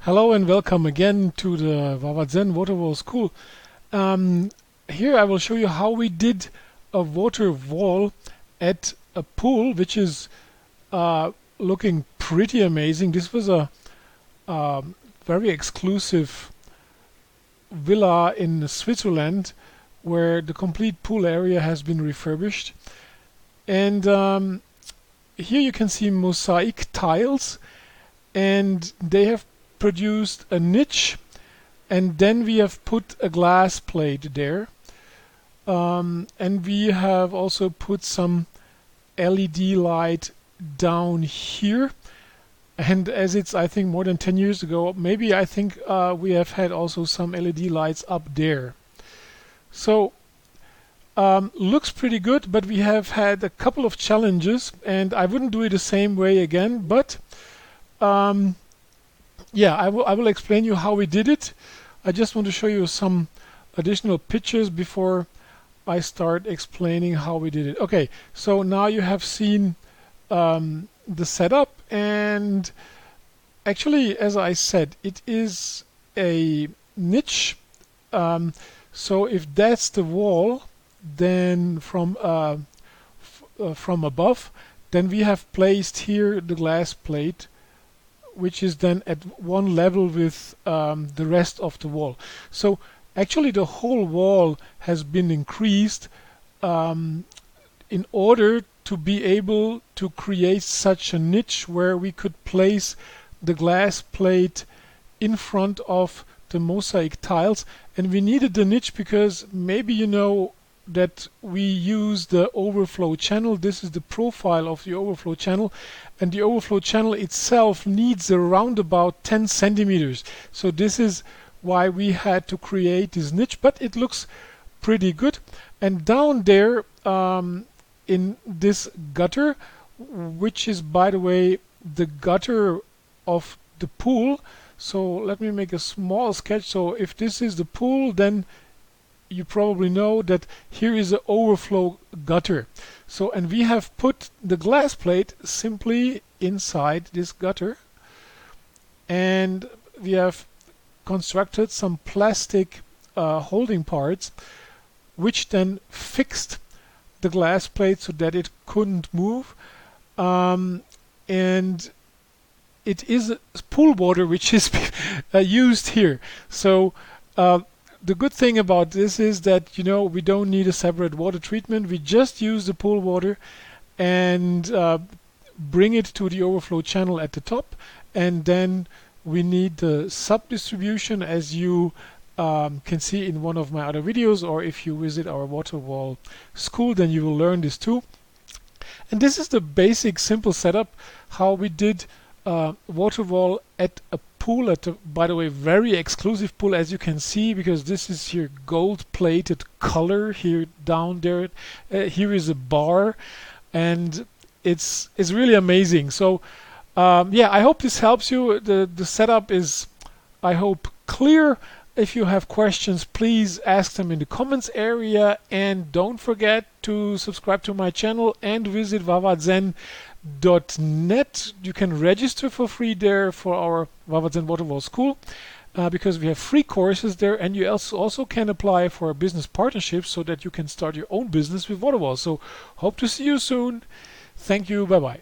Hello and welcome again to the Wawazen Waterwall school. Here I will show you how we did a water wall at a pool, which is looking pretty amazing. This was a very exclusive villa in Switzerland where the complete pool area has been refurbished. And here you can see mosaic tiles, and they have produced a niche, and then we have put a glass plate there, and we have also put some LED light down here. And as it's, I think, more than 10 years ago, maybe I think we have had also some LED lights up there. So looks pretty good, but we have had a couple of challenges, and I wouldn't do it the same way again, but yeah, I will explain you how we did it. I just want to show you some additional pictures before I start explaining how we did it. Okay, so now you have seen the setup, and actually, as I said, it is a niche. So if that's the wall, then from above, then we have placed here the glass plate, which is then at one level with the rest of the wall. So actually the whole wall has been increased in order to be able to create such a niche where we could place the glass plate in front of the mosaic tiles. And we needed the niche because maybe you know that we use the overflow channel. This is the profile of the overflow channel, and the overflow channel itself needs around about 10 centimeters. So this is why we had to create this niche, but it looks pretty good. And down there in this gutter, which is, by the way, the gutter of the pool. So let me make a small sketch. So if this is the pool, then you probably know that here is an overflow gutter. So, and we have put the glass plate simply inside this gutter, and we have constructed some plastic holding parts which then fixed the glass plate so that it couldn't move, and it is pool water which is used here. So the good thing about this is that, you know, we don't need a separate water treatment. We just use the pool water and bring it to the overflow channel at the top, and then we need the sub-distribution, as you can see in one of my other videos, or if you visit our Waterwall school, then you will learn this too. And this is the basic simple setup how we did Waterwall at a pool, at a, by the way, very exclusive pool, as you can see, because this is here gold plated color here down there. Here is a bar, and it's really amazing. So yeah, I hope this helps you. The setup is, I hope, clear. If you have questions, please ask them in the comments area, and don't forget to subscribe to my channel and visit wawazen.net. You can register for free there for our Wawazen Waterwall school, because we have free courses there, and you also can apply for a business partnership so that you can start your own business with Waterwall. So hope to see you soon. Thank you. Bye bye.